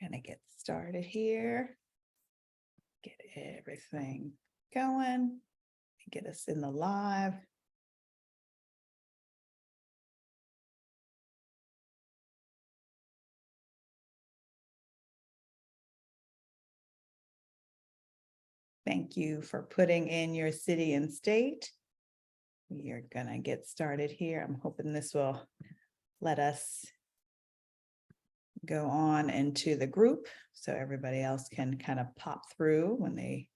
We're going to get started here. Get everything going. Get us in the live. Thank you for putting in your city and state. We are going to get started here. I'm hoping this will let us go on into the group so everybody else can kind of pop through when they.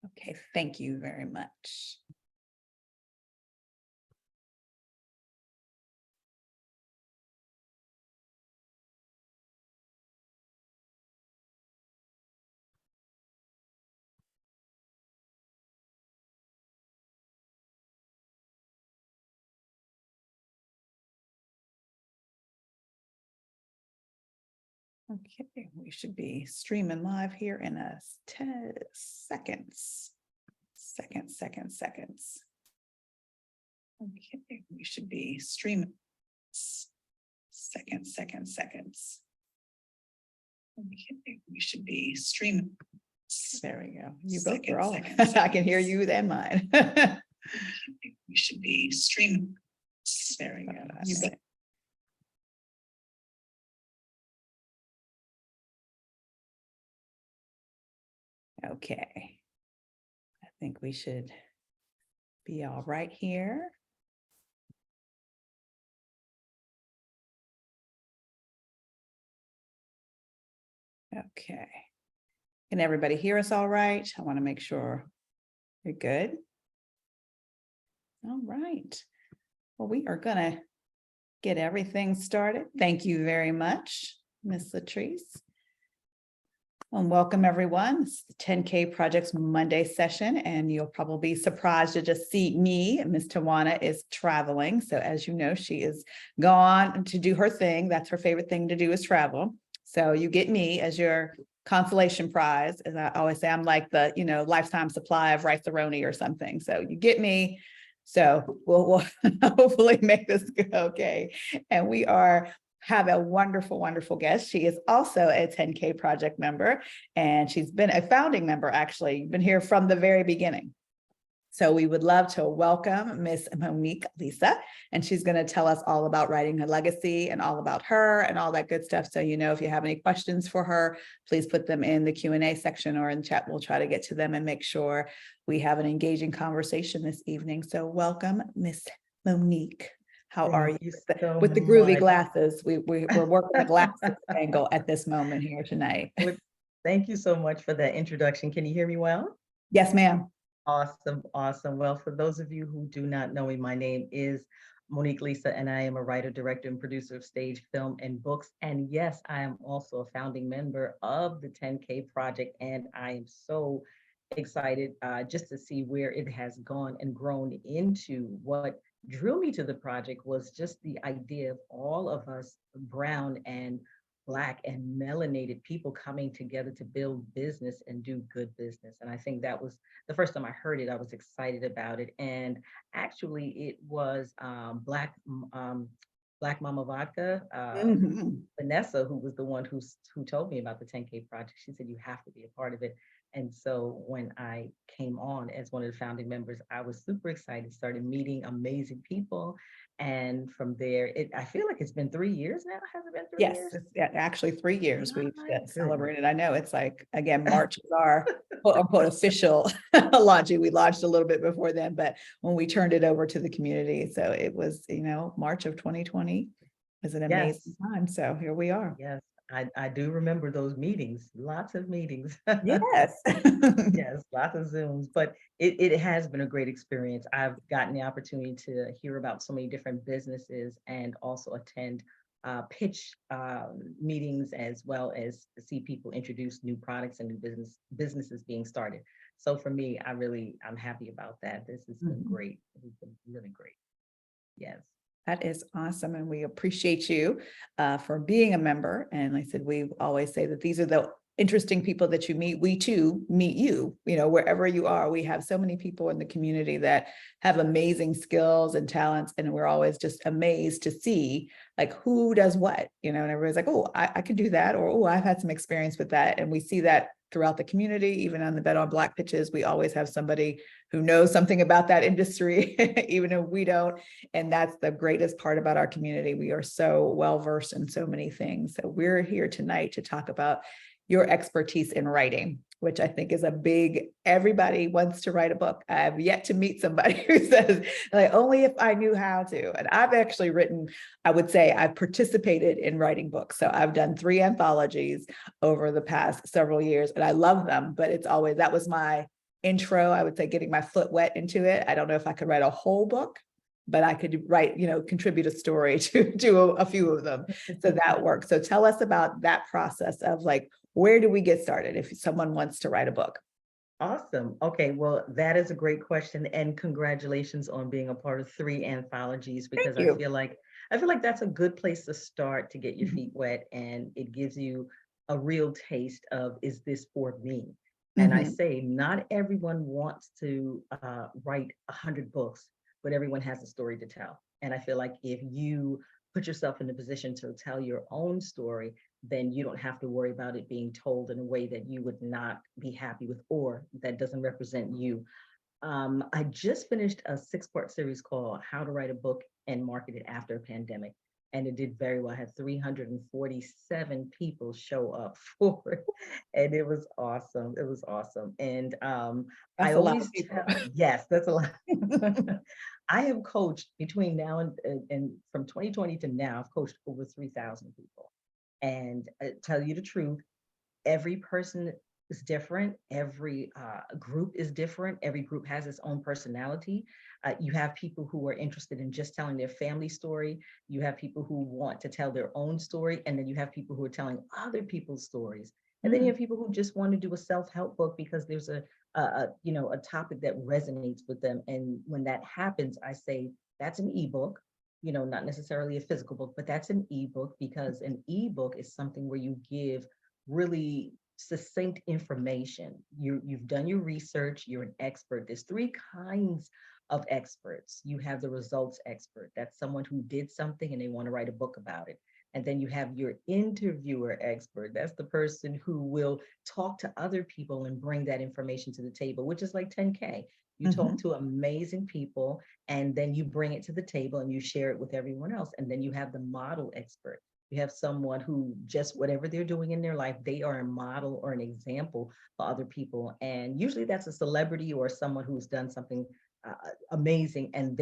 Okay, thank you very much. Okay, we should be streaming live here in a 10 seconds. Seconds. Okay, we should be streaming. Seconds. Okay, we should be streaming. There we go. You both are all. I can hear you and mine. We should be streaming. There we go. You bet. Okay. I think we should be all right here. Okay. Can everybody hear us all right? I want to make sure you're good. All right. Well, we are going to get everything started. Thank you very much, Ms. Latrice. And welcome everyone. It's the 10K Projects Monday session, and you'll probably be surprised to just see me. Ms. Tawana is traveling. So as you know, she is gone to do her thing. That's her favorite thing to do, is travel. So you get me as your consolation prize. As I always say, I'm like the, lifetime supply of rice-a-roni or something. So you get me. So we'll hopefully make this go okay. And we have a wonderful guest. She is also a 10K project member, and she's been a founding member, actually, been here from the very beginning. So we would love to welcome Miss Monique Lisa, and she's going to tell us all about writing her legacy and all about her and all that good stuff. So, if you have any questions for her, please put them in the Q&A section or in chat. We'll try to get to them and make sure we have an engaging conversation this evening. So welcome, Miss Monique. How are you with the groovy glasses? We're working the glasses angle at this moment here tonight. Thank you so much for that introduction. Can you hear me well? Yes, ma'am. Awesome. Well, for those of you who do not know me, my name is Monique Lisa, and I am a writer, director, and producer of stage, film, and books. And yes, I am also a founding member of the 10K Project, and I am so excited just to see where it has gone and grown into. What drew me to the project was just the idea of all of us brown and Black and melanated people coming together to build business and do good business. And I think that was the first time I heard it. I was excited about it. And actually it was Black Mama Vodka, Vanessa, who was the one who told me about the 10K Project. She said, you have to be a part of it. And so when I came on as one of the founding members, I was super excited, started meeting amazing people. And from there, I feel like it's been 3 years now. Has it been 3 years? Yes, actually 3 years we've celebrated. I know it's like, again, March is our quote unquote official launching. We launched a little bit before then, but when we turned it over to the community. So it was, March of 2020 was an amazing time. So here we are. Yes. I do remember those meetings, lots of meetings. Yes. Yes, lots of Zooms, but it has been a great experience. I've gotten the opportunity to hear about so many different businesses and also attend pitch meetings, as well as to see people introduce new products and new businesses being started. So for me, I'm happy about that. This has been great. It's been really great. Yes. That is awesome. And we appreciate you for being a member. And like I said, we always say that these are the interesting people that you meet. We too meet you, wherever you are. We have so many people in the community that have amazing skills and talents. And we're always just amazed to see like who does what, and everybody's like, oh, I can do that. Or, oh, I've had some experience with that. And we see that throughout the community, even on the Bet on Black pitches, we always have somebody who knows something about that industry, even if we don't. And that's the greatest part about our community. We are so well versed in so many things. So we're here tonight to talk about your expertise in writing, which I think is a big, everybody wants to write a book. I've yet to meet somebody who says, like, only if I knew how to. And I've actually written, I would say I've participated in writing books. So I've done 3 anthologies over the past several years, and I love them, but it's always, that was my intro, I would say, getting my foot wet into it. I don't know if I could write a whole book, but I could write, contribute a story to a few of them. So that works. So tell us about that process of like, where do we get started if someone wants to write a book? Awesome. Okay, well, that is a great question, and congratulations on being a part of 3 anthologies, Thank because you. I feel like that's a good place to start to get your feet wet, and it gives you a real taste of, is this for me? And I Mhm. say not everyone wants to write 100 books, but everyone has a story to tell. And I feel like if you put yourself in a position to tell your own story, then you don't have to worry about it being told in a way that you would not be happy with or that doesn't represent you. I just finished a 6-part series called How to Write a Book and Market It After a Pandemic. And it did very well. I had 347 people show up for it. And it was awesome. It was awesome. And I That's a lot of always people. tell, yes, that's a lot. I have coached between now and from 2020 to now, I've coached over 3,000 people. And tell you the truth, every person is different. Every group is different. Every group has its own personality. You have people who are interested in just telling their family story. You have people who want to tell their own story. And then you have people who are telling other people's stories. And then you Mm. have people who just want to do a self-help book because there's a topic that resonates with them. And when that happens, I say that's an ebook, not necessarily a physical book, but that's an ebook, because an ebook is something where you give really succinct information. You've done your research, you're an expert. There's 3 kinds of experts. You have the results expert. That's someone who did something and they want to write a book about it. And then you have your interviewer expert. That's the person who will talk to other people and bring that information to the table, which is like 10K. You talk Mhm. to amazing people and then you bring it to the table and you share it with everyone else. And then you have the model expert. You have someone who just whatever they're doing in their life, they are a model or an example for other people. And usually that's a celebrity or someone who's done something amazing, and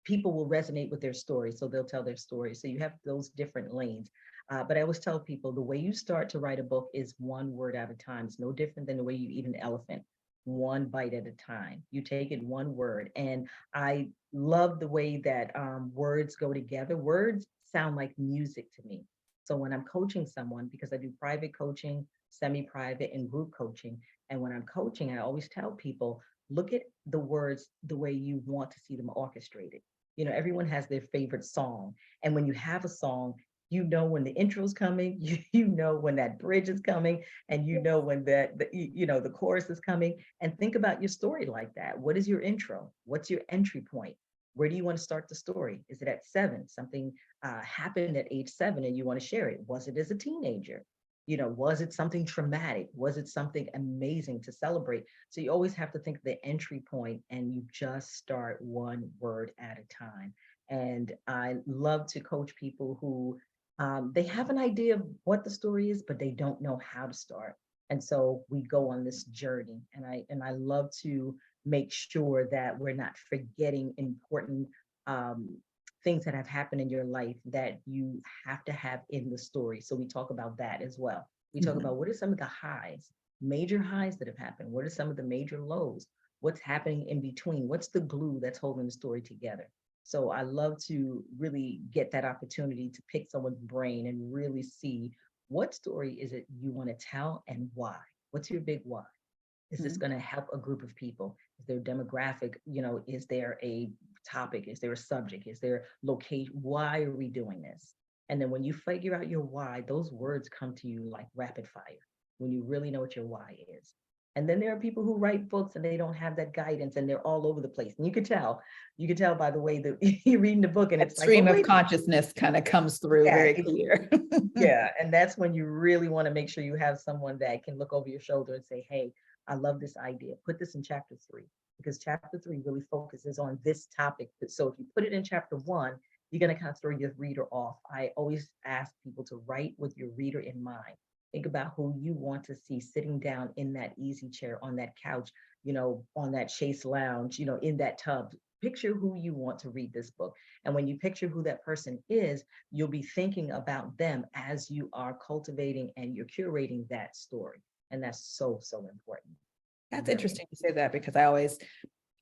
people will resonate with their story. So they'll tell their story. So you have those different lanes. But I always tell people the way you start to write a book is 1 word at a time. It's no different than the way you eat an elephant. 1 bite at a time. You take it 1 word. And I love the way that words go together. Words sound like music to me. So when I'm coaching someone, because I do private coaching, semi-private, and group coaching, and when I'm coaching, I always tell people, look at the words the way you want to see them orchestrated. Everyone has their favorite song. And when you have a song, when the intro is coming, you know when that bridge is coming, and you know when the chorus is coming. And think about your story like that. What is your intro? What's your entry point? Where do you want to start the story? Is it at 7? Something happened at age 7 and you want to share it. Was it as a teenager? Was it something traumatic? Was it something amazing to celebrate? So you always have to think of the entry point, and you just start 1 word at a time. And I love to coach people who they have an idea of what the story is, but they don't know how to start. And so we go on this journey, and I love to make sure that we're not forgetting important things that have happened in your life that you have to have in the story. So we talk about that as well. We talk Mhm. about what are some of the highs, major highs that have happened? What are some of the major lows? What's happening in between? What's the glue that's holding the story together? So I love to really get that opportunity to pick someone's brain and really see what story is it you want to tell and why. What's your big why? Is this Mhm. going to help a group of people? Is there a demographic? Is there a topic? Is there a subject? Is there location? Why are we doing this? And then when you figure out your why, those words come to you like rapid fire. when you really know what your why is. And then there are people who write books and they don't have that guidance and they're all over the place. And you can tell by the way that you're reading the book and That it's like, stream well, of wait, consciousness kind of comes through yeah, very clear. yeah. And that's when you really want to make sure you have someone that can look over your shoulder and say, hey, I love this idea. Put this in chapter 3, because chapter 3 really focuses on this topic. So if you put it in chapter 1, you're going to kind of throw your reader off. I always ask people to write with your reader in mind. Think about who you want to see sitting down in that easy chair, on that couch, on that chaise lounge, in that tub. Picture who you want to read this book. And when you picture who that person is, you'll be thinking about them as you are cultivating and you're curating that story. And that's so, so important. That's Very interesting to say that, because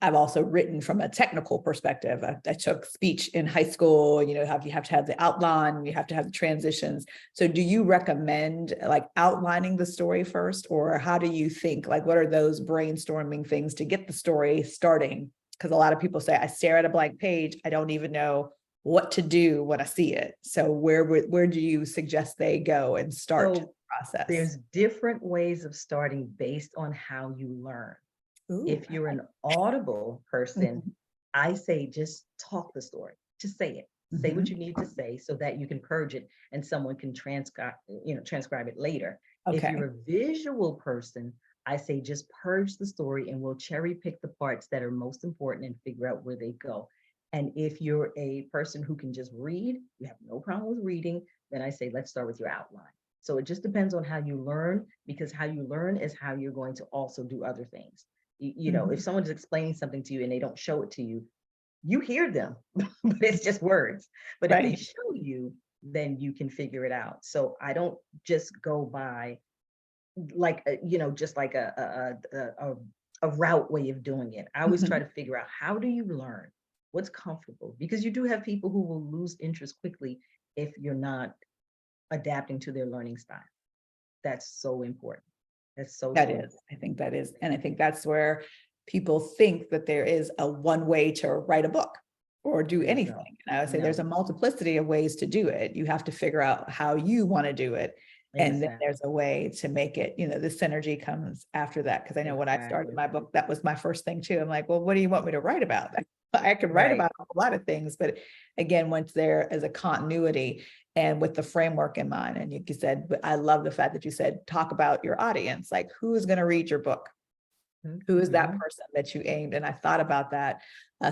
I've also written from a technical perspective. I took speech in high school, you have to have the outline, you have to have the transitions. So do you recommend like outlining the story first, or how do you think, like, what are those brainstorming things to get the story starting? Because a lot of people say, I stare at a blank page, I don't even know what to do when I see it. So where do you suggest they go and start the process? There's different ways of starting based on how you learn. Ooh, If you're an audible person, Mhm. I say just talk the story. Just say it. Say what Mhm. you need to say so that you can purge it and someone can transcribe it later. If Okay. you're a visual person, I say just purge the story and we'll cherry pick the parts that are most important and figure out where they go. And if you're a person who can just read, you have no problem with reading, then I say let's start with your outline. So it just depends on how you learn, because how you learn is how you're going to also do other things. If Mhm. someone's explaining something to you and they don't show it to you, you hear them, but it's just words. But if they Right. show you, then you can figure it out. So I don't just go by like, just like a route way of doing it. I always try Mhm. to figure out, how do you learn? What's comfortable? Because you do have people who will lose interest quickly if you're not adapting to their learning style. That's so important. That's so, That so is, important. I think that is, and I think that's where people think that there is a one way to write a book or do There's anything. And I would say there's a no, multiplicity of ways to do it. You have to figure out how you want to do it. And then exactly, there's a way to make it, the synergy comes after that. Because I know when I started exactly. my book, that was my first thing too. I'm like, well, what do you want me to write about? I can write Right. about a lot of things, but again, once there is a continuity and with the framework in mind, and you said, but I love the fact that you said, talk about your audience, like who's going to read your book? Who is that Mhm. person that you aimed? And I thought about that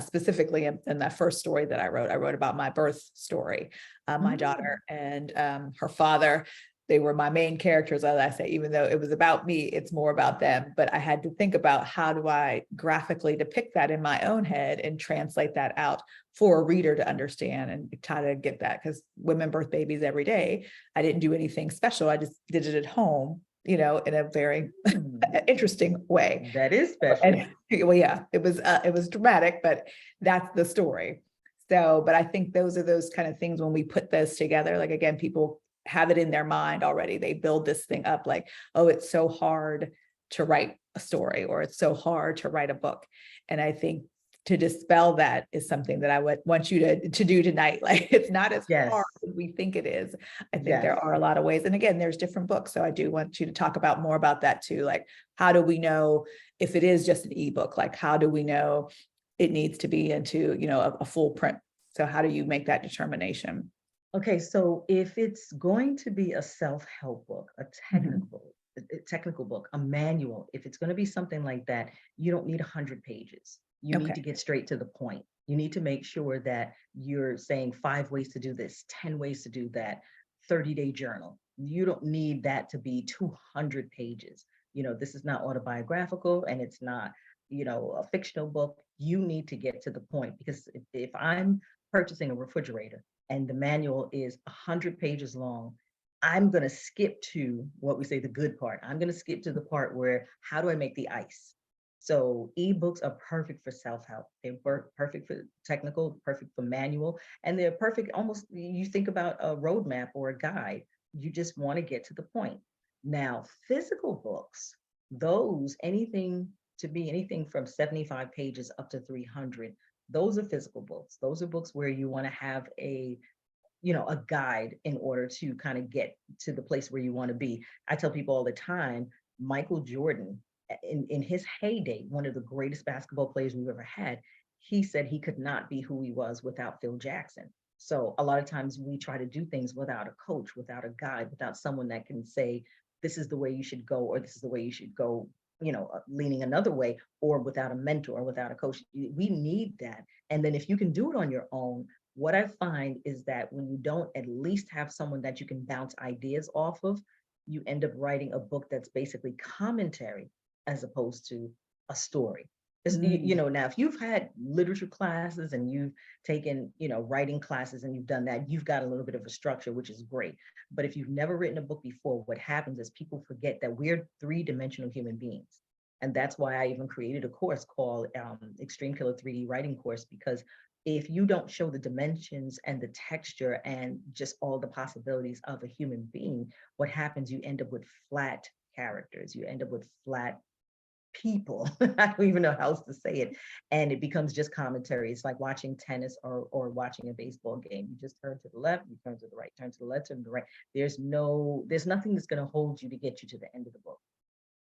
specifically in that first story that I wrote about my birth story. My Mm. daughter and her father, they were my main characters, as I say, even though it was about me, it's more about them. But I had to think about, how do I graphically depict that in my own head and translate that out for a reader to understand and try to get that, because women birth babies every day. I didn't do anything special. I just did it at home, in a very Mm. interesting way. That is special. And well, yeah, it was dramatic, but that's the story. So, but I think those are those kind of things when we put this together, like, again, people have it in their mind already. They build this thing up like, oh, it's so hard to write a story, or it's so hard to write a book. And I think to dispel that is something that I would want you to do tonight. Like, it's not as hard Yes. as we think it is. I think there Yes. are a lot of ways. And again, there's different books. So I do want you to talk about more about that too. Like, how do we know if it is just an ebook? Like, how do we know it needs to be into, a full print? So how do you make that determination? Okay, so if it's going to be a self-help book, Mhm. a technical book, a manual, if it's going to be something like that, you don't need 100 pages. You need Okay. to get straight to the point. You need to make sure that you're saying 5 ways to do this, 10 ways to do that, 30-day journal. You don't need that to be 200 pages. This is not autobiographical and it's not, a fictional book. You need to get to the point, because if I'm purchasing a refrigerator and the manual is 100 pages long, I'm going to skip to what we say the good part. I'm going to skip to the part where, how do I make the ice? So ebooks are perfect for self-help. They're perfect for technical, perfect for manual, and they're perfect. Almost, you think about a roadmap or a guide. You just want to get to the point. Now, physical books, those anything from 75 pages up to 300, those are physical books. Those are books where you want to have a a guide in order to kind of get to the place where you want to be. I tell people all the time, Michael Jordan, in his heyday, one of the greatest basketball players we've ever had, he said he could not be who he was without Phil Jackson. So a lot of times we try to do things without a coach, without a guide, without someone that can say, this is the way you should go, or this is the way you should go, leaning another way, or without a mentor or without a coach. We need that. And then if you can do it on your own, what I find is that when you don't at least have someone that you can bounce ideas off of, you end up writing a book that's basically commentary as opposed to a story. Now if you've had literature classes and you've taken, writing classes and you've done that, you've got a little bit of a structure, which is great. But if you've never written a book before, what happens is people forget that we're three-dimensional human beings. And that's why I even created a course called Extreme Killer 3D Writing Course, because if you don't show the dimensions and the texture and just all the possibilities of a human being, what happens, you end up with flat characters, you end up with flat people. I don't even know how else to say it. And it becomes just commentary. It's like watching tennis or watching a baseball game. You just turn to the left, you turn to the right, turn to the left, turn to the right. There's nothing that's going to hold you to get you to the end of the book.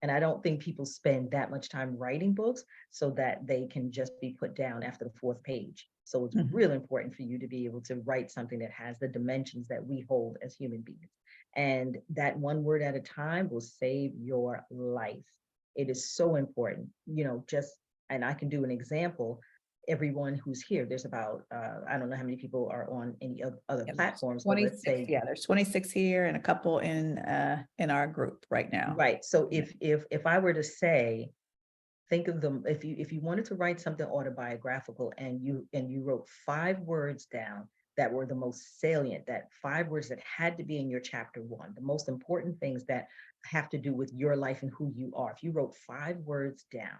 And I don't think people spend that much time writing books so that they can just be put down after the fourth page. So it's really important for you to be able to write something that has the dimensions that we hold as human beings. And that one word at a time will save your life. It is so important, and I can do an example. Everyone who's here, there's about, I don't know how many people are on any other platforms, but let's say, there's 26 here and a couple in our group right now. right. So if I were to say, think of them, if you wanted to write something autobiographical and you wrote 5 words down that were the most salient, that 5 words that had to be in your chapter 1, the most important things that have to do with your life and who you are. If you wrote 5 words down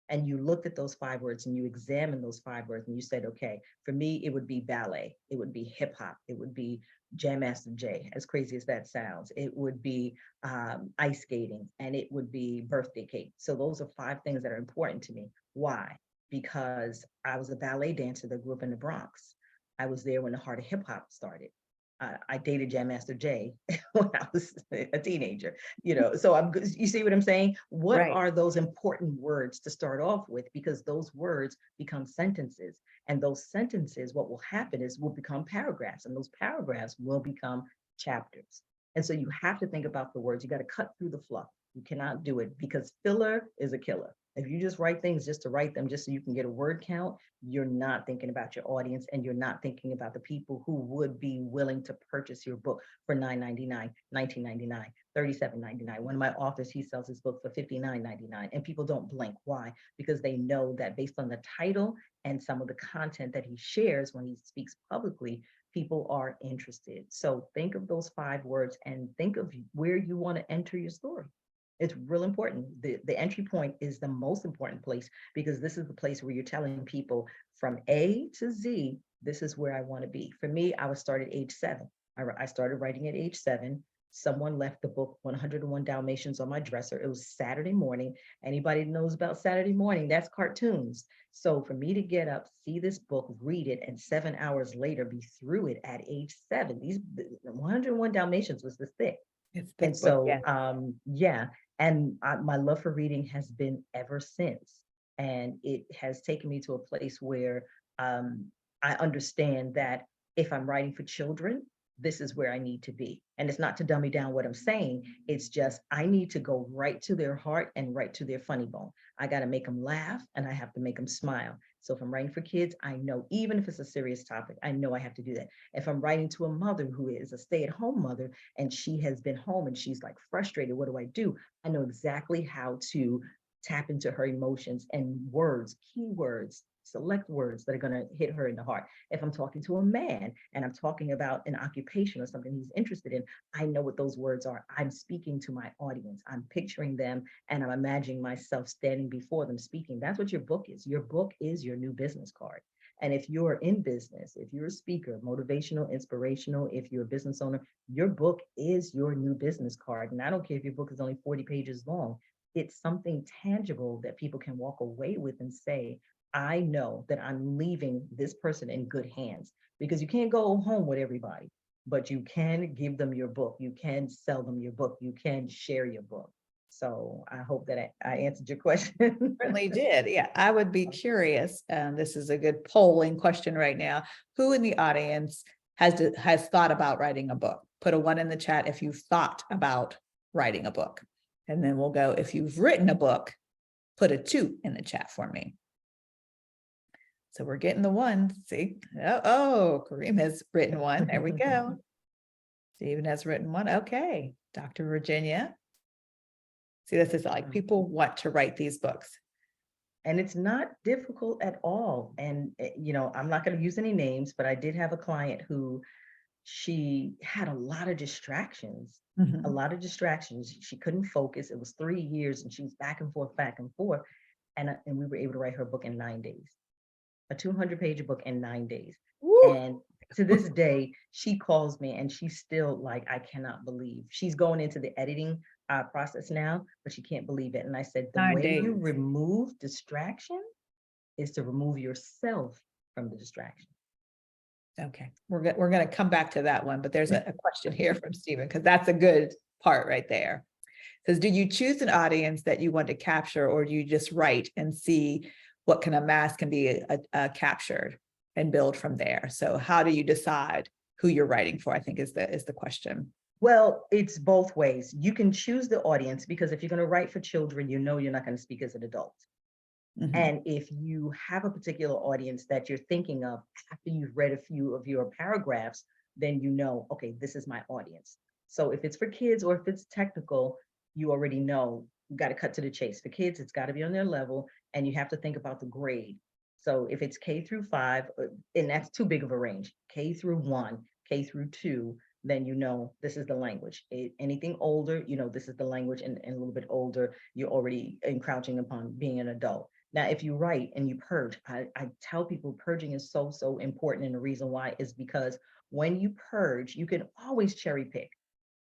and you looked at those 5 words and you examined those 5 words and you said, okay, for me, it would be ballet, it would be hip hop, it would be Jam Master Jay, as crazy as that sounds, it would be ice skating, and it would be birthday cake. So those are 5 things that are important to me. Why? Because I was a ballet dancer that grew up in the Bronx. I was there when the heart of hip hop started. I dated Jam Master Jay when I was a teenager, so you see what I'm saying? What are those important words to start off with? Because those words become sentences, and those sentences, what will happen is will become paragraphs, and those paragraphs will become chapters. And so you have to think about the words. You got to cut through the fluff. You cannot do it because filler is a killer. If you just write things just to write them, just so you can get a word count, you're not thinking about your audience, and you're not thinking about the people who would be willing to purchase your book for $9.99, $19.99, $37.99. One of my authors, he sells his book for $59.99, and people don't blink. Why? Because they know that based on the title and some of the content that he shares when he speaks publicly, people are interested. So think of those 5 words and think of where you want to enter your story. It's real important. The entry point is the most important place, because this is the place where you're telling people from A to Z, this is where I want to be. For me, I was started age 7. I started writing at age 7. Someone left the book 101 Dalmatians on my dresser. It was Saturday morning. Anybody knows about Saturday morning, that's cartoons. So for me to get up, see this book, read it, and 7 hours later be through it at age 7, these 101 Dalmatians was this thick. It's thick. And so, yeah. And my love for reading has been ever since. And it has taken me to a place where I understand that if I'm writing for children, this is where I need to be. And it's not to dummy down what I'm saying. It's just, I need to go right to their heart and right to their funny bone. I got to make them laugh and I have to make them smile. So if I'm writing for kids, I know, even if it's a serious topic, I know I have to do that. If I'm writing to a mother who is a stay-at-home mother and she has been home and she's like frustrated, what do? I know exactly how to tap into her emotions and words, keywords, select words that are going to hit her in the heart. If I'm talking to a man and I'm talking about an occupation or something he's interested in, I know what those words are. I'm speaking to my audience. I'm picturing them and I'm imagining myself standing before them speaking. That's what your book is. Your book is your new business card. And if you're in business, if you're a speaker, motivational, inspirational, if you're a business owner, your book is your new business card. And I don't care if your book is only 40 pages long. It's something tangible that people can walk away with and say, I know that I'm leaving this person in good hands, because you can't go home with everybody. but you can give them your book. You can sell them your book. You can share your book. So I hope that I answered your question. Certainly did. Yeah, I would be curious. This is a good polling question right now. Who in the audience has thought about writing a book? Put a 1 in the chat if you've thought about writing a book. And then we'll go, if you've written a book, put a 2 in the chat for me. So we're getting the 1. See, Kareem has written 1. There we go. Stephen has written 1. Okay, Dr. Virginia. See, this is like people want to write these books. And it's not difficult at all. And, I'm not going to use any names, but I did have a client who she had a lot of distractions, a lot of distractions. She couldn't focus. It was 3 years and she was back and forth, back and forth. And we were able to write her book in 9 days, a 200-page book in 9 days. Woo! And to this day, she calls me and she's still like, I cannot believe. She's going into the editing process now, but she can't believe it. And I said, the 9 way you days. remove distraction is to remove yourself from the distraction. Okay, we're going to come back to that one, but there's a question here from Stephen, because that's a good part right there. It says, do you choose an audience that you want to capture, or do you just write and see what kind of mass can be captured and build from there? So how do you decide who you're writing for, I think is the question. Well, it's both ways. You can choose the audience, because if you're going to write for children, you're not going to speak as an adult. And if you have a particular audience that you're thinking of after you've read a few of your paragraphs, then okay, this is my audience. So if it's for kids or if it's technical, you already know you got to cut to the chase. For kids, it's got to be on their level, and you have to think about the grade. So if it's K through 5, and that's too big of a range, K through 1, K through 2, then this is the language. Anything older, this is the language, and a little bit older, you're already encroaching upon being an adult. Now, if you write and you purge, I tell people purging is so, so important. And the reason why is because when you purge, you can always cherry pick.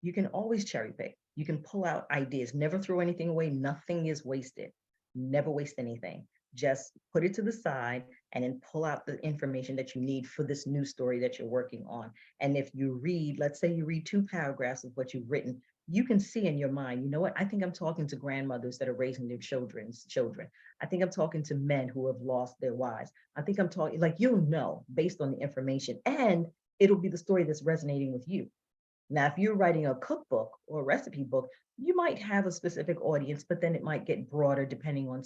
You can always cherry pick. You can pull out ideas, never throw anything away. Nothing is wasted. Never waste anything. Just put it to the side and then pull out the information that you need for this new story that you're working on. And if you read, let's say you read 2 paragraphs of what you've written, you can see in your mind, you know what? I think I'm talking to grandmothers that are raising their children's children. I think I'm talking to men who have lost their wives. I think I'm talking, like, based on the information, and it'll be the story that's resonating with you. Now, if you're writing a cookbook or a recipe book, you might have a specific audience, but then it might get broader depending on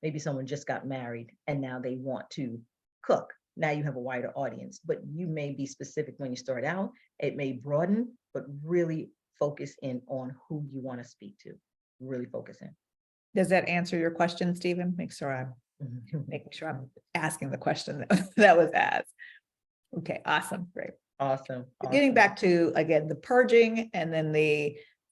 maybe someone just got married and now they want to cook. Now you have a wider audience, but you may be specific when you start out. It may broaden, but really focus in on who you want to speak to. Really focus in. Does that answer your question, Stephen? Making sure I'm asking the question that was asked. Okay, awesome, great. Awesome. Getting back to, again, the purging and then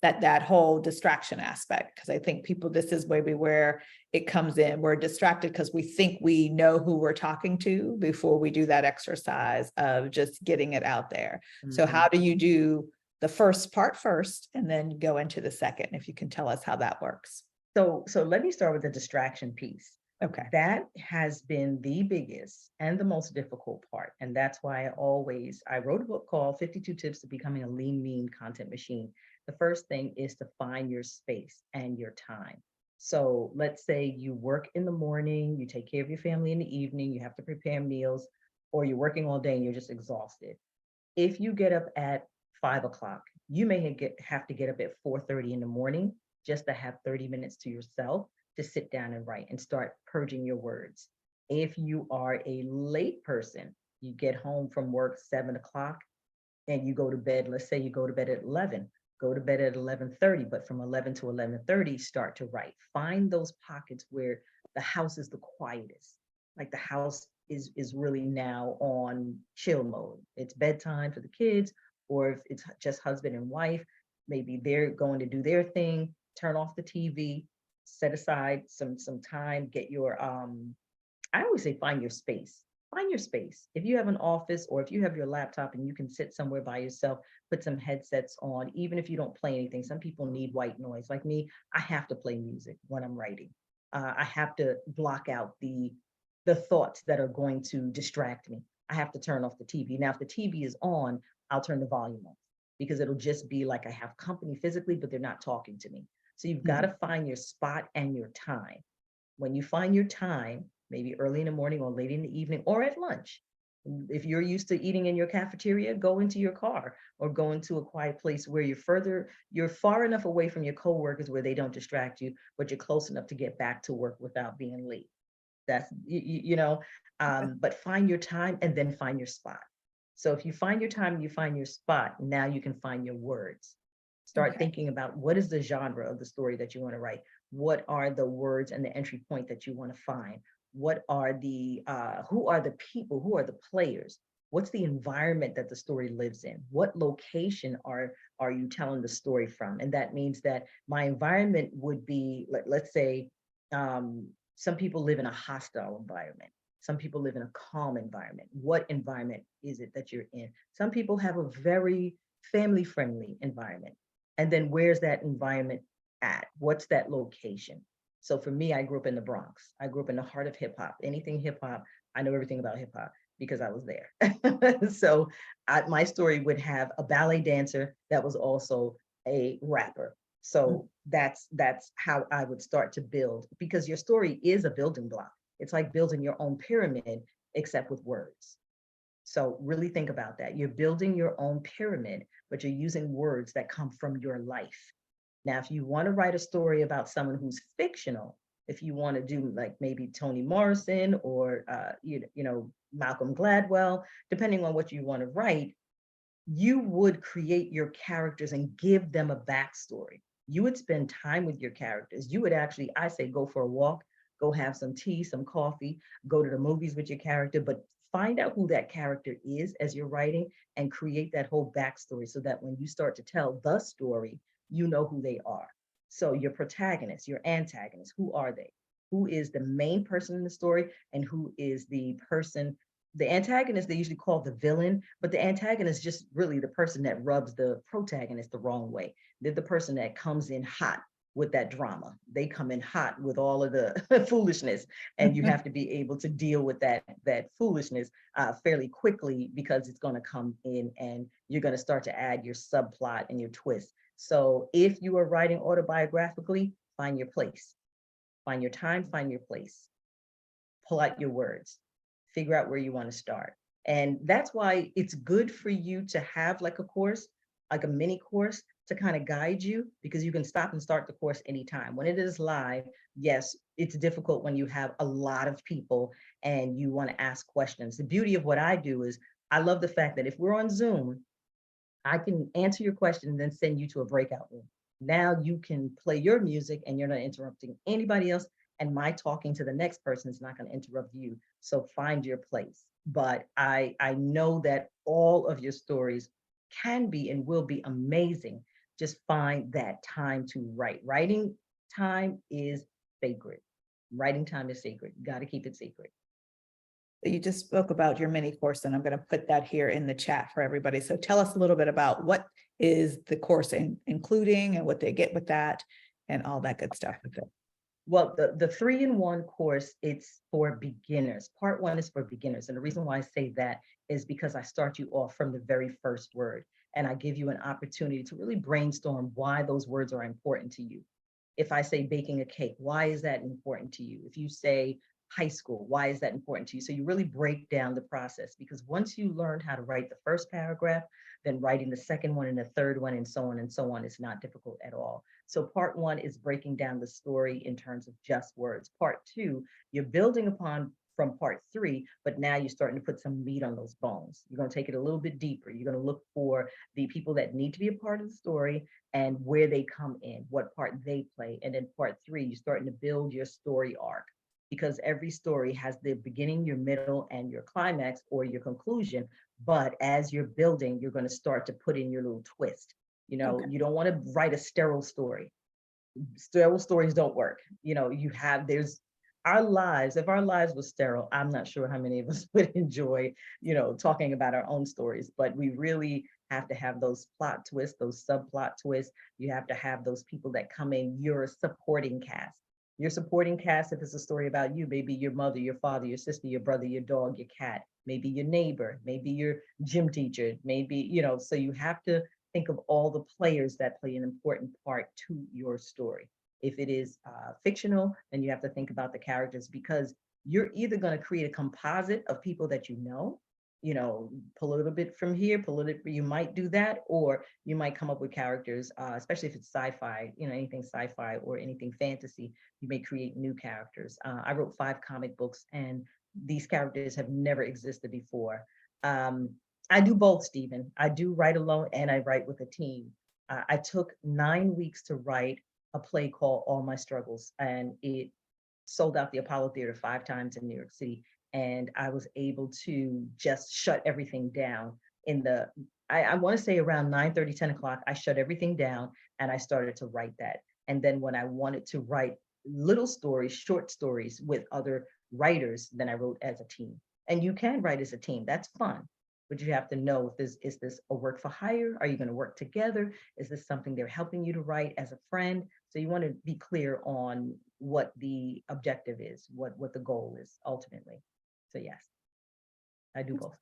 that whole distraction aspect, because I think this is maybe where it comes in. We're distracted because we think we know who we're talking to before we do that exercise of just getting it out there. So how do you do the first part first and then go into the second, if you can tell us how that works? So let me start with the distraction piece. Okay. That has been the biggest and the most difficult part. And that's why I wrote a book called 52 Tips to Becoming a Lean, Mean Content Machine. The first thing is to find your space and your time. So let's say you work in the morning, you take care of your family in the evening, you have to prepare meals, or you're working all day and you're just exhausted. If you get up at 5 o'clock, you may have to get up at 4:30 in the morning just to have 30 minutes to yourself to sit down and write and start purging your words. If you are a late person, you get home from work 7 o'clock and you go to bed, let's say you go to bed at 11, go to bed at 11:30, but from 11 to 11:30, start to write. Find those pockets where the house is the quietest, like the house is really now on chill mode. It's bedtime for the kids, or if it's just husband and wife, maybe they're going to do their thing, turn off the TV, set aside some time, get your I always say find your space. Find your space. If you have an office or if you have your laptop and you can sit somewhere by yourself, put some headsets on, even if you don't play anything. Some people need white noise. Like me, I have to play music when I'm writing. I have to block out the thoughts that are going to distract me. I have to turn off the TV. Now, if the TV is on, I'll turn the volume on because it'll just be like I have company physically, but they're not talking to me. So you've got to find your spot and your time. When you find your time, maybe early in the morning or late in the evening or at lunch, if you're used to eating in your cafeteria, go into your car or go into a quiet place where you're far enough away from your coworkers where they don't distract you, but you're close enough to get back to work without being late. That's, but find your time and then find your spot. So if you find your time and you find your spot, now you can find your words. Start thinking about what is the genre of the story that you want to write? What are the words and the entry point that you want to find? What are who are the people? Who are the players? What's the environment that the story lives in? What location are you telling the story from? And that means that my environment would be, let's say, some people live in a hostile environment. Some people live in a calm environment. What environment is it that you're in? Some people have a very family-friendly environment. And then where's that environment at? What's that location? So for me, I grew up in the Bronx. I grew up in the heart of hip hop. Anything hip hop, I know everything about hip hop because I was there. So my story would have a ballet dancer that was also a rapper. So that's how I would start to build, because your story is a building block. It's like building your own pyramid, except with words. So really think about that. You're building your own pyramid, but you're using words that come from your life. Now, if you want to write a story about someone who's fictional, if you want to do like maybe Toni Morrison or Malcolm Gladwell, depending on what you want to write, you would create your characters and give them a backstory. You would spend time with your characters. You would actually, I say, go for a walk, go have some tea, some coffee, go to the movies with your character, but find out who that character is as you're writing and create that whole backstory so that when you start to tell the story, you know who they are. So your protagonist, your antagonist, who are they? Who is the main person in the story and who is the person? The antagonist, they usually call the villain, but the antagonist is just really the person that rubs the protagonist the wrong way. They're the person that comes in hot with that drama. They come in hot with all of the foolishness, and you have to be able to deal with that foolishness fairly quickly, because it's going to come in and you're going to start to add your subplot and your twist. So if you are writing autobiographically, find your place, find your time, find your place, pull out your words, figure out where you want to start. And that's why it's good for you to have like a course, like a mini course, to kind of guide you, because you can stop and start the course anytime. When it is live, yes, it's difficult when you have a lot of people and you want to ask questions. The beauty of what I do is I love the fact that if we're on Zoom, I can answer your question and then send you to a breakout room. Now you can play your music and you're not interrupting anybody else. And my talking to the next person is not going to interrupt you. So find your place. But I know that all of your stories can be and will be amazing. Just find that time to write. Writing time is sacred. Writing time is sacred. You got to keep it sacred. You just spoke about your mini course, and I'm going to put that here in the chat for everybody. So tell us a little bit about what is the course including and what they get with that and all that good stuff with it. Well, the 3-in-1 course, it's for beginners. Part 1 is for beginners. And the reason why I say that is because I start you off from the very first word. And I give you an opportunity to really brainstorm why those words are important to you. If I say baking a cake, why is that important to you? If you say high school, why is that important to you? So you really break down the process, because once you learn how to write the first paragraph, then writing the second one and the third one and so on is not difficult at all. So part 1 is breaking down the story in terms of just words. Part 2, you're building upon from part 3, but now you're starting to put some meat on those bones. You're going to take it a little bit deeper. You're going to look for the people that need to be a part of the story and where they come in, what part they play. And then part 3, you're starting to build your story arc, because every story has the beginning, your middle, and your climax or your conclusion. But as you're building, you're going to start to put in your little twist. You know, You don't want to write a sterile story. Sterile stories don't work. There's our lives. If our lives were sterile, I'm not sure how many of us would enjoy, talking about our own stories. But we really have to have those plot twists, those subplot twists. You have to have those people that come in, your supporting cast. Your supporting cast, if it's a story about you, maybe your mother, your father, your sister, your brother, your dog, your cat. maybe your neighbor, maybe your gym teacher, maybe, so you have to think of all the players that play an important part to your story. If it is fictional, then you have to think about the characters, because you're either going to create a composite of people that pull a little bit from here, pull a little, you might do that, or you might come up with characters, especially if it's sci-fi, anything sci-fi or anything fantasy, you may create new characters. I wrote 5 comic books, and these characters have never existed before. I do both, Stephen. I do write alone and I write with a team. I took 9 weeks to write a play called All My Struggles, and it sold out the Apollo Theater 5 times in New York City. And I was able to just shut everything down I want to say around 9:30, 10 o'clock, I shut everything down and I started to write that. And then when I wanted to write little stories, short stories with other writers, then I wrote as a team. And you can write as a team, that's fun. But you have to know, is this a work for hire? Are you going to work together? Is this something they're helping you to write as a friend? So you want to be clear on what the objective is, what the goal is ultimately. So yes, I do both.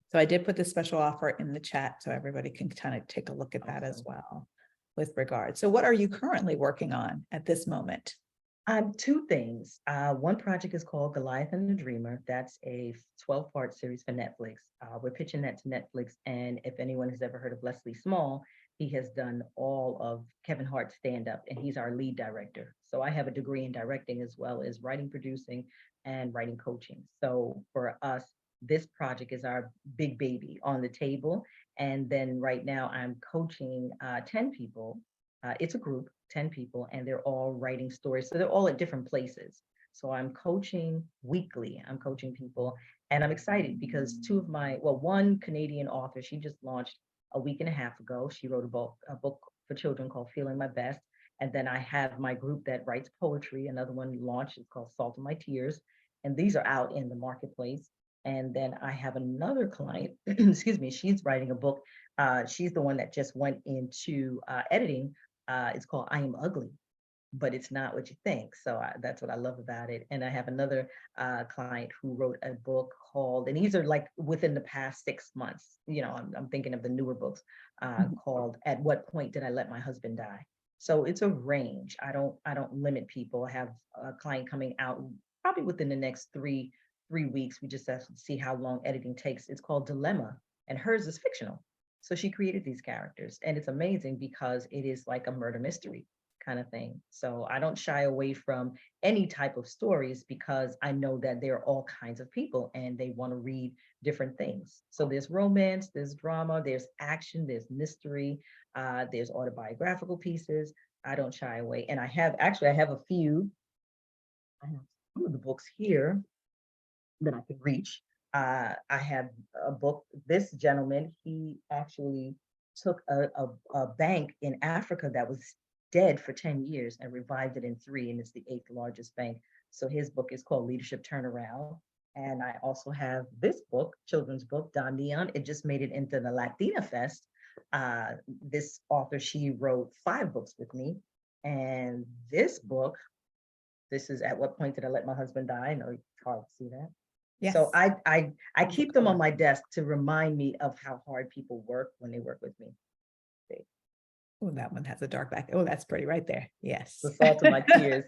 So I did put the special offer in the chat so everybody can kind of take a look at that as well with regard. So what are you currently working on at this moment? 2 things. One project is called Goliath and the Dreamer. That's a 12-part series for Netflix. We're pitching that to Netflix. And if anyone has ever heard of Leslie Small, he has done all of Kevin Hart's stand-up, and he's our lead director. So I have a degree in directing as well as writing, producing, and writing coaching. So for us, this project is our big baby on the table. And then right now I'm coaching 10 people. It's a group, 10 people, and they're all writing stories. So they're all at different places. So I'm coaching weekly. I'm coaching people, and I'm excited because one Canadian author, she just launched a week and a half ago. She wrote a book for children called Feeling My Best. And then I have my group that writes poetry. Another one launched, it's called Salt of My Tears. And these are out in the marketplace. And then I have another client, excuse me, she's writing a book. She's the one that just went into editing. It's called I Am Ugly, but it's not what you think. So that's what I love about it. And I have another client who wrote a book called, and these are like within the past 6 months, I'm thinking of the newer books called At What Point Did I Let My Husband Die? So it's a range. I don't limit people. I have a client coming out probably within the next three weeks. We just have to see how long editing takes. It's called Dilemma, and hers is fictional. So she created these characters, and it's amazing because it is like a murder mystery kind of thing. So I don't shy away from any type of stories because I know that there are all kinds of people and they want to read different things. So there's romance, there's drama, there's action, there's mystery, there's autobiographical pieces. I don't shy away. And I have a few. I have some of the books here that I could reach. I have a book. This gentleman, he actually took a bank in Africa that was dead for 10 years and revived it in 3, and it's the 8th largest bank. So his book is called Leadership Turnaround. And I also have this book, children's book, Don Neon. It just made it into the Latina Fest. This author, she wrote 5 books with me. And this book, this is At What Point Did I Let My Husband Die? I know it's hard to see that. Yes. So I keep them on my desk to remind me of how hard people work when they work with me. Oh, that one has a dark back. Oh, that's pretty right there. Yes. The Salt of My Tears.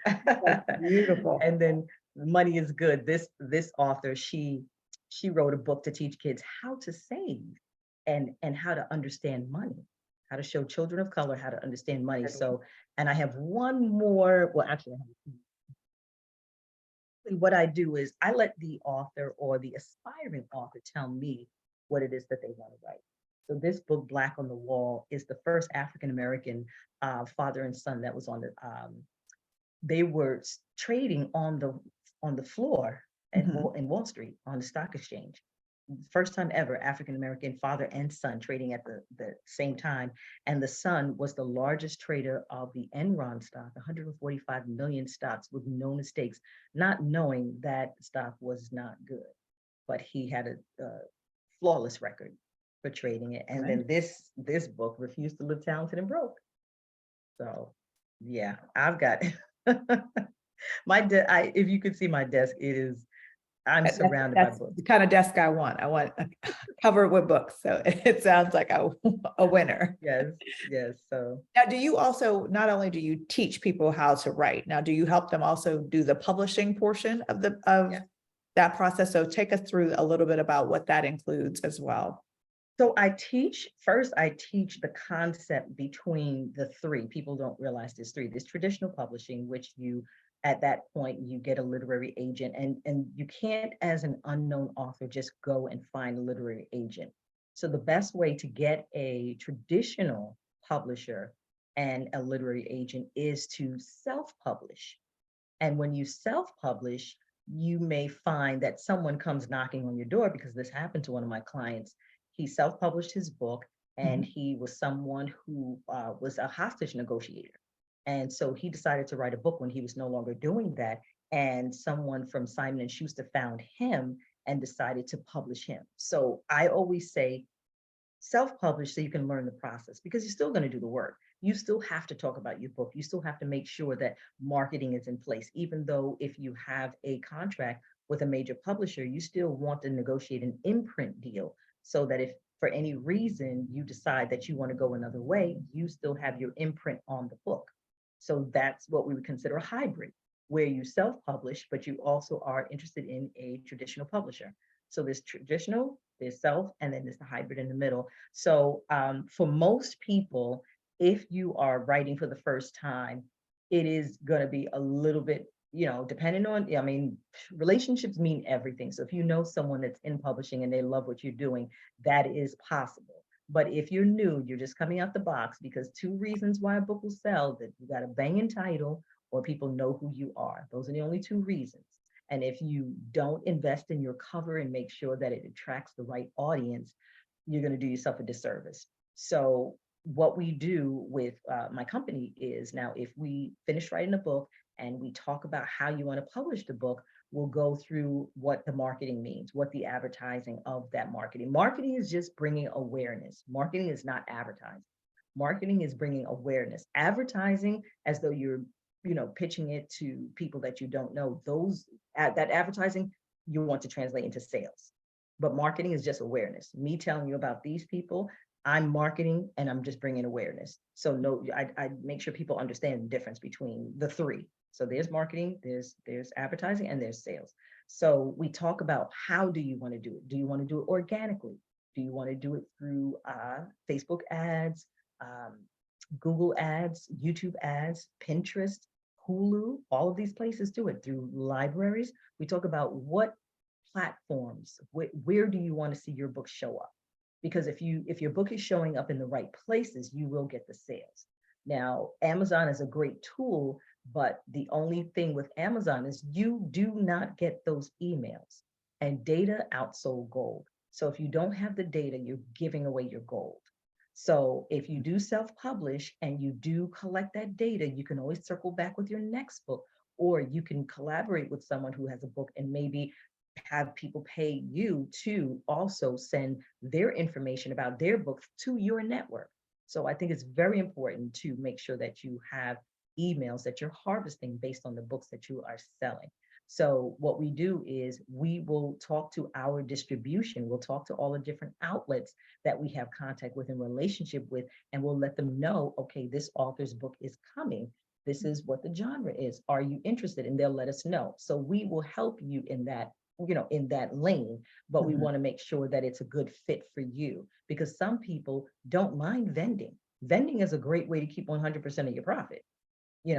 Beautiful. And then Money is Good. This author, she wrote a book to teach kids how to save and how to understand money, how to show children of color how to understand money. So, and I have one more, well, actually, what I do is I let the author or the aspiring author tell me what it is that they want to write. So this book, Black on the Wall, is the first African-American father and son that was on the, they were trading on the floor in Wall Street on the stock exchange. First time ever, African-American father and son trading at the same time. And the son was the largest trader of the Enron stock, 145 million stocks with no mistakes, not knowing that stock was not good. But he had a flawless record for trading it. And then this book, Refused to Live Talented and Broke. So yeah, I've got my if you could see my desk, it is I'm surrounded by That's books. the kind of desk I want. I want covered with books. So it sounds like a winner. Yes, yes. So Now, do you also, not only do you teach people how to write, now do you help them also do the publishing portion of yeah. that process? So take us through a little bit about what that includes as well. So I teach the concept between the three. People don't realize there's three. There's traditional publishing, which you at that point you get a literary agent, and you can't as an unknown author just go and find a literary agent. So the best way to get a traditional publisher and a literary agent is to self-publish. And when you self-publish, you may find that someone comes knocking on your door, because this happened to one of my clients. He self-published his book, and he was someone who was a hostage negotiator. And so he decided to write a book when he was no longer doing that. And someone from Simon and Schuster found him and decided to publish him. So I always say, self-publish so you can learn the process, because you're still going to do the work. You still have to talk about your book. You still have to make sure that marketing is in place. Even though if you have a contract with a major publisher, you still want to negotiate an imprint deal, so that if for any reason you decide that you want to go another way, you still have your imprint on the book. So that's what we would consider a hybrid, where you self-publish, but you also are interested in a traditional publisher. So there's traditional, there's self, and then there's the hybrid in the middle. So for most people, if you are writing for the first time, it is going to be a little bit, depending on, I mean, relationships mean everything. So if you know someone that's in publishing and they love what you're doing, that is possible. But if you're new, you're just coming out the box, because two reasons why a book will sell: that you got a banging title, or people know who you are. Those are the only two reasons. And if you don't invest in your cover and make sure that it attracts the right audience, you're going to do yourself a disservice. So what we do with my company is, now if we finish writing a book and we talk about how you want to publish the book, we'll go through what the marketing means, what the advertising of that marketing. Marketing is just bringing awareness. Marketing is not advertising. Marketing is bringing awareness. Advertising, as though you're pitching it to people that you don't know, that advertising you want to translate into sales. But marketing is just awareness. Me telling you about these people, I'm marketing and I'm just bringing awareness. So no, I make sure people understand the difference between the three. So there's marketing, there's advertising, and there's sales. So we talk about, how do you want to do it? Do you want to do it organically? Do you want to do it through Facebook ads, Google ads, YouTube ads, Pinterest, Hulu? All of these places do it. Through libraries. We talk about what platforms, where do you want to see your book show up? Because if your book is showing up in the right places, you will get the sales. Now, Amazon is a great tool, but the only thing with Amazon is you do not get those emails, and data outsold gold. So if you don't have the data, you're giving away your gold. So if you do self-publish and you do collect that data, you can always circle back with your next book, or you can collaborate with someone who has a book and maybe have people pay you to also send their information about their books to your network. So I think it's very important to make sure that you have emails that you're harvesting based on the books that you are selling. So what we do is we will talk to our distribution. We'll talk to all the different outlets that we have contact with and relationship with, and we'll let them know, okay, this author's book is coming. This is what the genre is. Are you interested? And they'll let us know. So we will help you in that, in that lane, but we want to make sure that it's a good fit for you, because some people don't mind vending. Vending is a great way to keep 100% of your profit.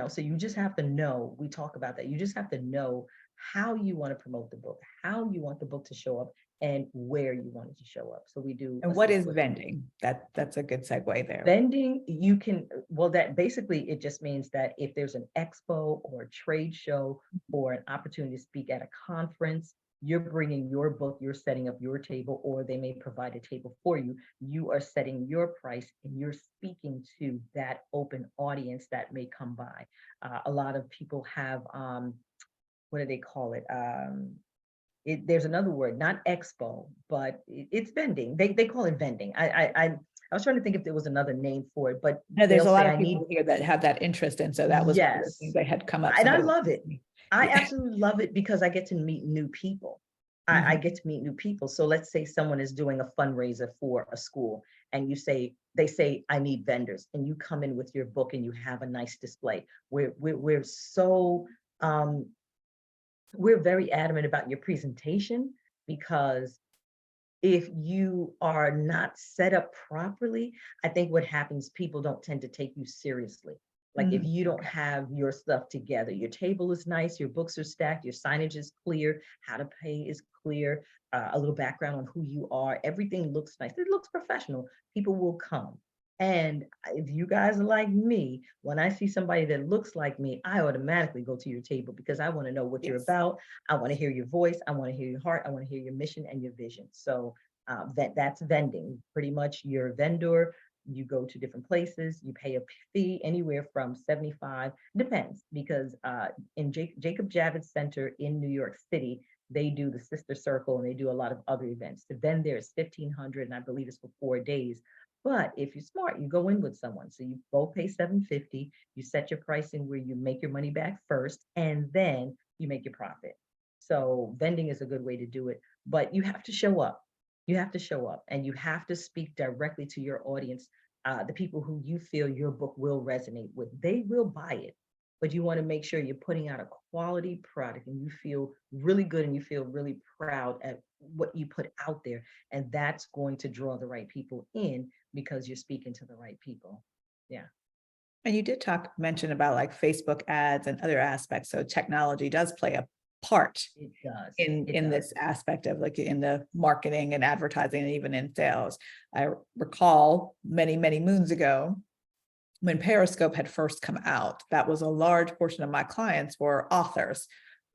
So you just have to know, we talk about that. You just have to know how you want to promote the book, how you want the book to show up, and where you want it to show up. So we do. And what is vending? That's a good segue there. Vending, that basically, it just means that if there's an expo or a trade show or an opportunity to speak at a conference, you're bringing your book, you're setting up your table, or they may provide a table for you. You are setting your price and you're speaking to that open audience that may come by. A lot of people have, what do they call it? There's another word, not expo, but it's vending. They call it vending. I was trying to think if there was another name for it, but no, there's a lot of people here that have that interest, and so that was one of the things they had come up. And I love it. I absolutely love it, because I get to meet new people. I get to meet new people. So let's say someone is doing a fundraiser for a school and they say, I need vendors, and you come in with your book and you have a nice display. We're so, um, we're very adamant about your presentation, because if you are not set up properly, I think what happens, people don't tend to take you seriously. Like if Mhm. you don't have your stuff together, your table is nice, your books are stacked, your signage is clear, how to pay is clear, a little background on who you are, everything looks nice, it looks professional, people will come. And if you guys are like me, when I see somebody that looks like me, I automatically go to your table because I want to know what you're Yes. about. I want to hear your voice. I want to hear your heart. I want to hear your mission and your vision. So that's vending. Pretty much you're a vendor. You go to different places. You pay a fee anywhere from 75, depends, because in Jacob Javits Center in New York City, they do the Sister Circle and they do a lot of other events. To vend there is 1,500, and I believe it's for 4 days. But if you're smart, you go in with someone. So you both pay 750. You set your pricing where you make your money back first, and then you make your profit. So vending is a good way to do it, but you have to show up. You have to show up, and you have to speak directly to your audience, the people who you feel your book will resonate with. They will buy it, but you want to make sure you're putting out a quality product and you feel really good and you feel really proud at what you put out there. And that's going to draw the right people in because you're speaking to the right people. Yeah, And you did mention about like Facebook ads and other aspects. So technology does play a part it does. It in does. this aspect of like in the marketing and advertising and even in sales. I recall many, many moons ago when Periscope had first come out, that was a large portion of my clients were authors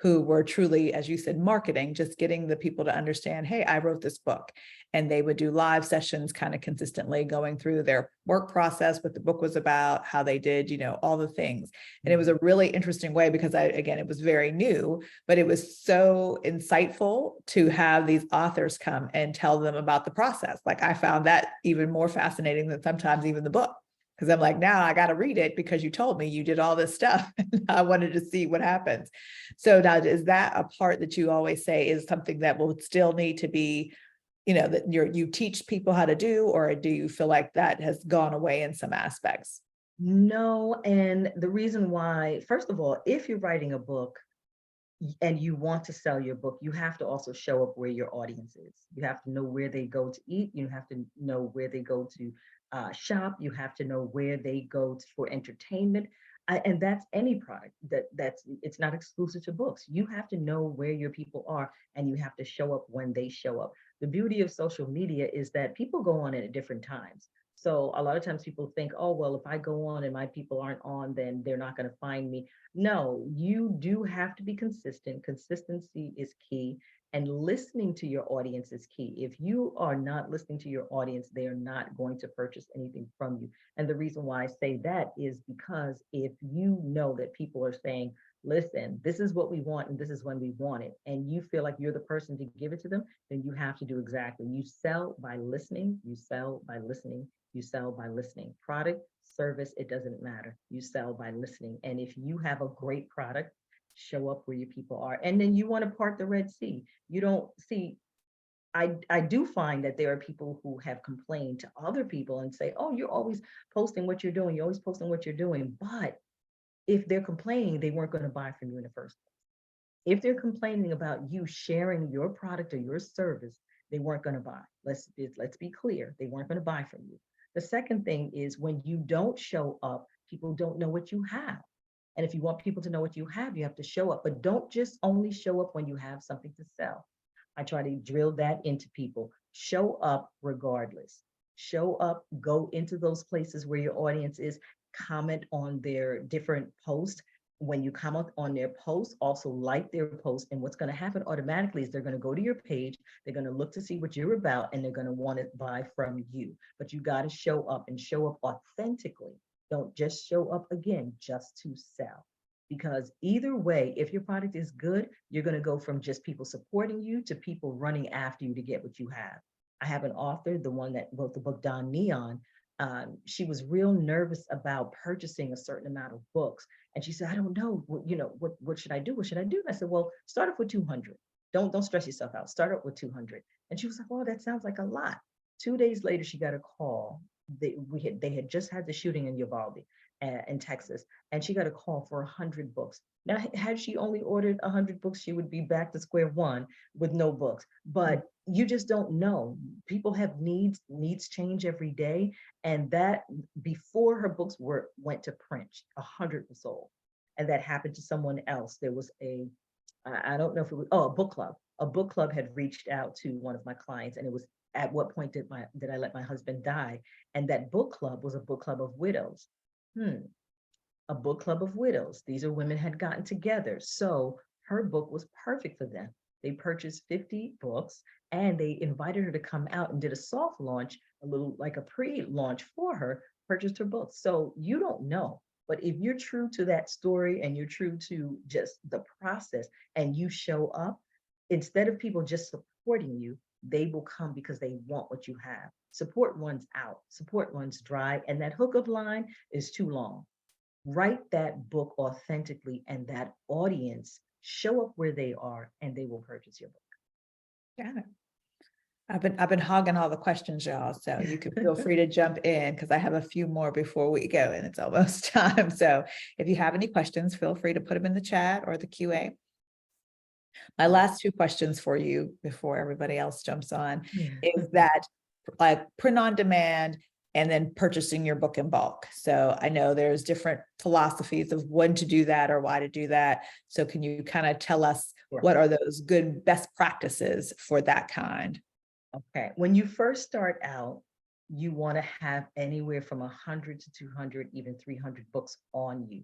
who were truly, as you said, marketing, just getting the people to understand, hey, I wrote this book. And they would do live sessions kind of consistently going through their work process, what the book was about, how they did, all the things. And it was a really interesting way because again, it was very new, but it was so insightful to have these authors come and tell them about the process. Like I found that even more fascinating than sometimes even the book. Because I'm like, now I got to read it because you told me you did all this stuff. And I wanted to see what happens. So now, is that a part that you always say is something that will still need to be, that you teach people how to do, or do you feel like that has gone away in some aspects? No, and the reason why, first of all, if you're writing a book and you want to sell your book, you have to also show up where your audience is. You have to know where they go to eat. You have to know where they go to shop. You have to know where they go for entertainment. And that's any product that's it's not exclusive to books. You have to know where your people are, and you have to show up when they show up. The beauty of social media is that people go on at different times. So a lot of times people think, oh, well, if I go on and my people aren't on, then they're not going to find me. No, you do have to be consistent. Consistency is key, and listening to your audience is key. If you are not listening to your audience, they are not going to purchase anything from you. And the reason why I say that is because if you know that people are saying, listen, this is what we want and this is when we want it, and you feel like you're the person to give it to them, then you have to do exactly. You sell by listening, you sell by listening, you sell by listening. Product, service, it doesn't matter. You sell by listening. And if you have a great product, show up where your people are. And then you want to part the Red Sea. You don't see, I do find that there are people who have complained to other people and say, oh, you're always posting what you're doing. You're always posting what you're doing. But if they're complaining, they weren't going to buy from you in the first place. If they're complaining about you sharing your product or your service, they weren't going to buy. Let's be clear. They weren't going to buy from you. The second thing is when you don't show up, people don't know what you have. And if you want people to know what you have to show up, but don't just only show up when you have something to sell. I try to drill that into people. Show up regardless. Show up, go into those places where your audience is, comment on their different posts. When you comment on their posts, also like their posts. And what's going to happen automatically is they're going to go to your page, they're going to look to see what you're about, and they're going to want to buy from you. But you got to show up and show up authentically. Don't just show up again just to sell. Because either way, if your product is good, you're going to go from just people supporting you to people running after you to get what you have. I have an author, the one that wrote the book Don Neon. She was real nervous about purchasing a certain amount of books. And she said, I don't know, what should I do? What should I do? And I said, well, start off with 200. don't stress yourself out. Start out with 200. And she was like, oh, that sounds like a lot. 2 days later, she got a call. They had just had the shooting in Uvalde, in Texas, and she got a call for 100 books. Now, had she only ordered 100 books, she would be back to square one with no books. But you just don't know. People have needs change every day, and that before her books went to print, 100 were sold, and that happened to someone else. There was I don't know if it was, a book club. A book club had reached out to one of my clients, and it was, at what point did I let my husband die? And that book club was a book club of widows. A book club of widows. These are women had gotten together. So her book was perfect for them. They purchased 50 books and they invited her to come out and did a soft launch, a little like a pre-launch for her, purchased her book. So you don't know. But if you're true to that story and you're true to just the process and you show up, instead of people just supporting you, they will come because they want what you have. Support runs out, support runs dry, and that hookup line is too long. Write that book authentically, and that audience show up where they are and they will purchase your book. Got it. I've been hogging all the questions, y'all. So you can feel free to jump in because I have a few more before we go and it's almost time. So if you have any questions, feel free to put them in the chat or the QA. My last two questions for you before everybody else jumps on is that like print on demand and then purchasing your book in bulk. So I know there's different philosophies of when to do that or why to do that. So can you kind of tell us what are those good best practices for that kind? Okay. When you first start out, you want to have anywhere from 100 to 200, even 300 books on you.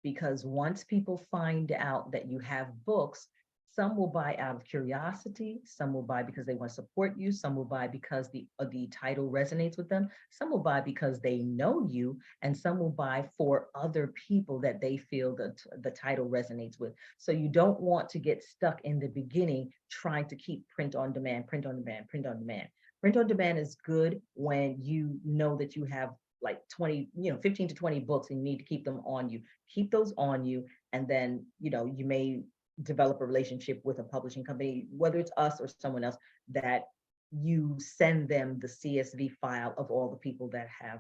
Because once people find out that you have books, some will buy out of curiosity, some will buy because they want to support you, some will buy because the title resonates with them, some will buy because they know you, and some will buy for other people that they feel that the title resonates with. So you don't want to get stuck in the beginning trying to keep print on demand, print on demand, print on demand. Print on demand is good when you know that you have like 20, 15 to 20 books and you need to keep them on you. Keep those on you. And then, you may develop a relationship with a publishing company, whether it's us or someone else, that you send them the CSV file of all the people that have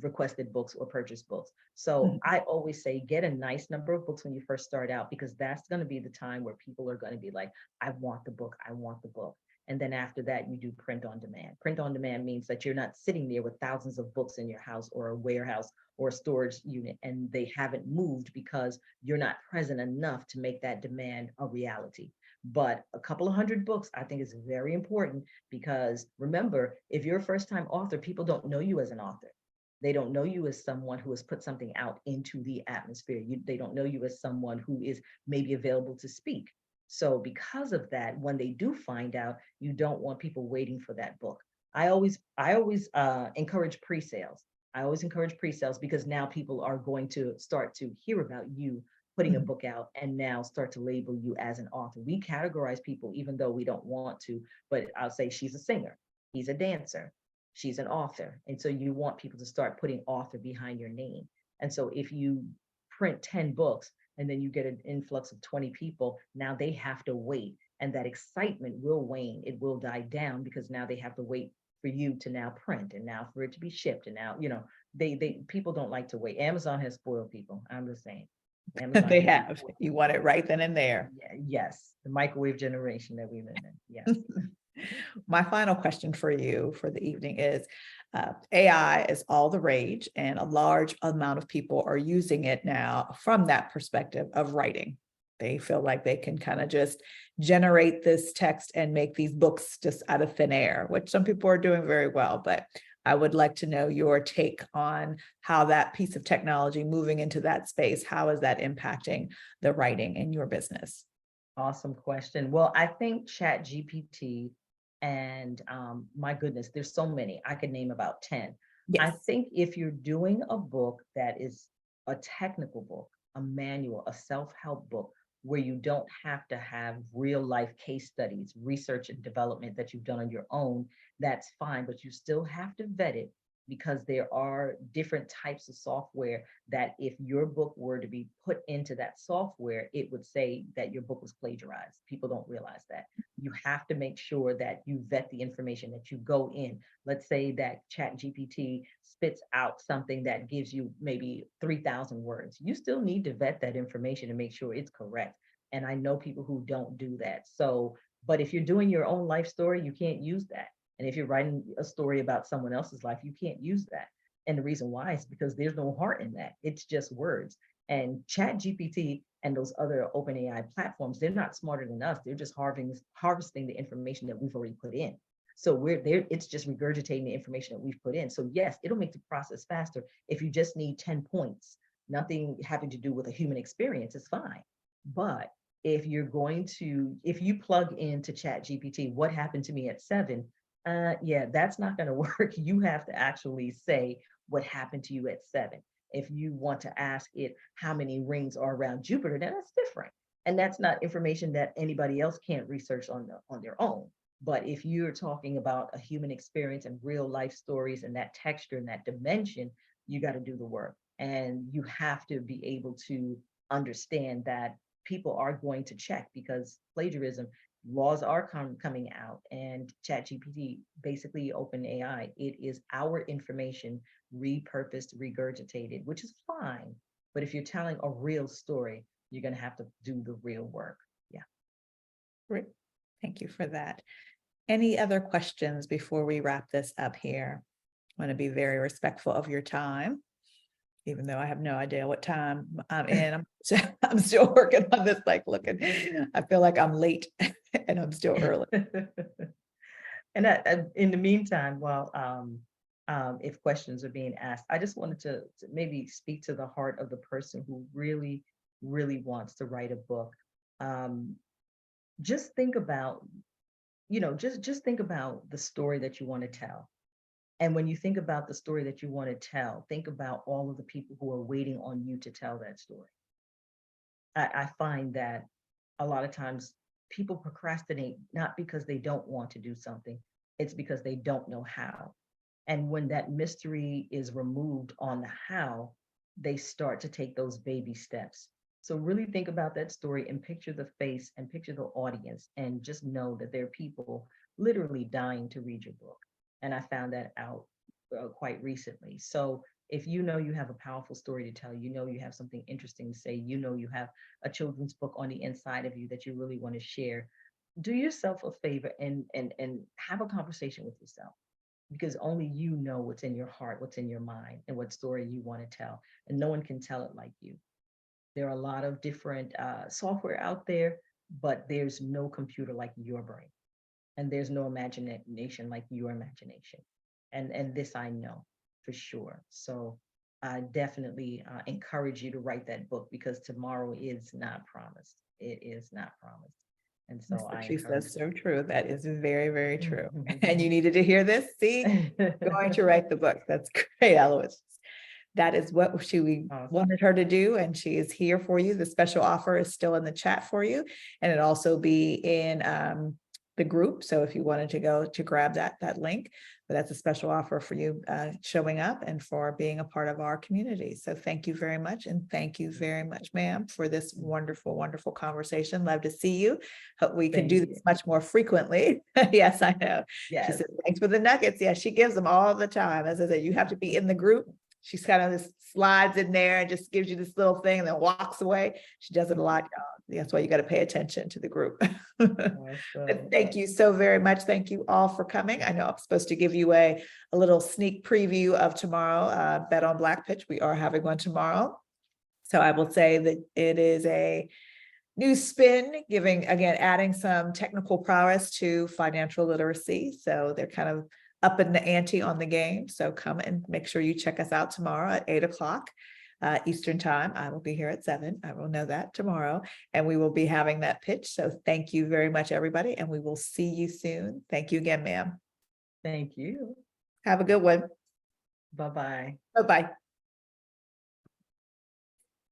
requested books or purchased books. So I always say, get a nice number of books when you first start out, because that's going to be the time where people are going to be like, I want the book, I want the book. And then after that, you do print on demand. Print on demand means that you're not sitting there with thousands of books in your house or a warehouse or a storage unit, and they haven't moved because you're not present enough to make that demand a reality. But a couple of 100 books, I think, is very important, because remember, if you're a first-time author, people don't know you as an author. They don't know you as someone who has put something out into the atmosphere. They don't know you as someone who is maybe available to speak. So because of that, when they do find out, you don't want people waiting for that book. I always encourage pre-sales. I always encourage pre-sales because now people are going to start to hear about you putting a book out and now start to label you as an author. We categorize people even though we don't want to, but I'll say she's a singer, he's a dancer, she's an author. And so you want people to start putting author behind your name. And so if you print 10 books, and then you get an influx of 20 people, now they have to wait. And that excitement will wane, it will die down, because now they have to wait for you to now print and now for it to be shipped. And now, people don't like to wait. Amazon has spoiled people. I'm just saying. Amazon They have. You want it right then and there. Yeah, yes. The microwave generation that we live in. Yes. My final question for you for the evening is, AI is all the rage and a large amount of people are using it now from that perspective of writing. They feel like they can kind of just generate this text and make these books just out of thin air, which some people are doing very well. But I would like to know your take on how that piece of technology moving into that space, how is that impacting the writing in your business? Awesome question. Well, I think Chat GPT and my goodness, there's so many. I could name about 10. Yes. I think if you're doing a book that is a technical book, a manual, a self-help book, where you don't have to have real life case studies, research and development that you've done on your own, that's fine, but you still have to vet it. because there are different types of software that if your book were to be put into that software, it would say that your book was plagiarized. People don't realize that. You have to make sure that you vet the information that you go in. Let's say that ChatGPT spits out something that gives you maybe 3,000 words. You still need to vet that information to make sure it's correct. And I know people who don't do that. So, but if you're doing your own life story, you can't use that. And if you're writing a story about someone else's life, you can't use that. And the reason why is because there's no heart in that. It's just words. And ChatGPT and those other OpenAI platforms, they're not smarter than us. They're just harvesting the information that we've already put in. So we're there, it's just regurgitating the information that we've put in. So yes, it'll make the process faster if you just need 10 points, nothing having to do with a human experience, it's fine. But if you're going to, if you plug into ChatGPT, what happened to me at 7? Yeah, that's not going to work. You have to actually say what happened to you at 7. If you want to ask it how many rings are around Jupiter, then that's different. And that's not information that anybody else can't research on their own. But if you're talking about a human experience and real life stories and that texture and that dimension, you got to do the work. And you have to be able to understand that people are going to check, because plagiarism laws are coming out, and ChatGPT, basically OpenAI, it is our information repurposed, regurgitated, which is fine. But if you're telling a real story, you're going to have to do the real work. Yeah. Great. Thank you for that. Any other questions before we wrap this up here? I want to be very respectful of your time, even though I have no idea what time I'm in. I'm still working on this, like looking, I feel like I'm late and I'm still early. And in the meantime, while if questions are being asked, I just wanted to maybe speak to the heart of the person who really, really wants to write a book. Just think about, just think about the story that you want to tell. And when you think about the story that you want to tell, think about all of the people who are waiting on you to tell that story. I find that a lot of times people procrastinate not because they don't want to do something, it's because they don't know how. And when that mystery is removed on the how, they start to take those baby steps. So really think about that story and picture the face and picture the audience, and just know that there are people literally dying to read your book. And I found that out quite recently. So if you know you have a powerful story to tell, you know you have something interesting to say, you know you have a children's book on the inside of you that you really want to share, do yourself a favor and have a conversation with yourself, because only you know what's in your heart, what's in your mind, and what story you want to tell. And no one can tell it like you. There are a lot of different software out there, but there's no computer like your brain. And there's no imagination like your imagination. And this I know for sure. So I definitely encourage you to write that book, because tomorrow is not promised. It is not promised. And so I She encourage says so true. That is very, very true. you. And you needed to hear this. See, going to write the book. That's great, Alois. That is what we Awesome. wanted her to do, and she is here for you. The special offer is still in the chat for you, and it also be in the group. So if you wanted to go to grab that link, but that's a special offer for you showing up and for being a part of our community. So thank you very much, and thank you very much, ma'am, for this wonderful, wonderful conversation. Love to see you. Hope we can do this much more frequently. Yes, I know. Yes. She said, thanks for the nuggets. Yeah, she gives them all the time. As I said, you have to be in the group. She's kind of just slides in there and just gives you this little thing and then walks away. She does it a lot, y'all. That's why you got to pay attention to the group. Awesome. Thank you so very much. Thank you all for coming. I know I'm supposed to give you a little sneak preview of tomorrow, Bet on Black Pitch. We are having one tomorrow. So I will say that it is a new spin, adding some technical prowess to financial literacy. So they're kind of up in the ante on the game. So come and make sure you check us out tomorrow at 8:00 Eastern time. I will be here at 7. I will know that tomorrow, and we will be having that pitch. So thank you very much, everybody. And we will see you soon. Thank you again, ma'am. Thank you. Have a good one. Bye-bye. Bye-bye.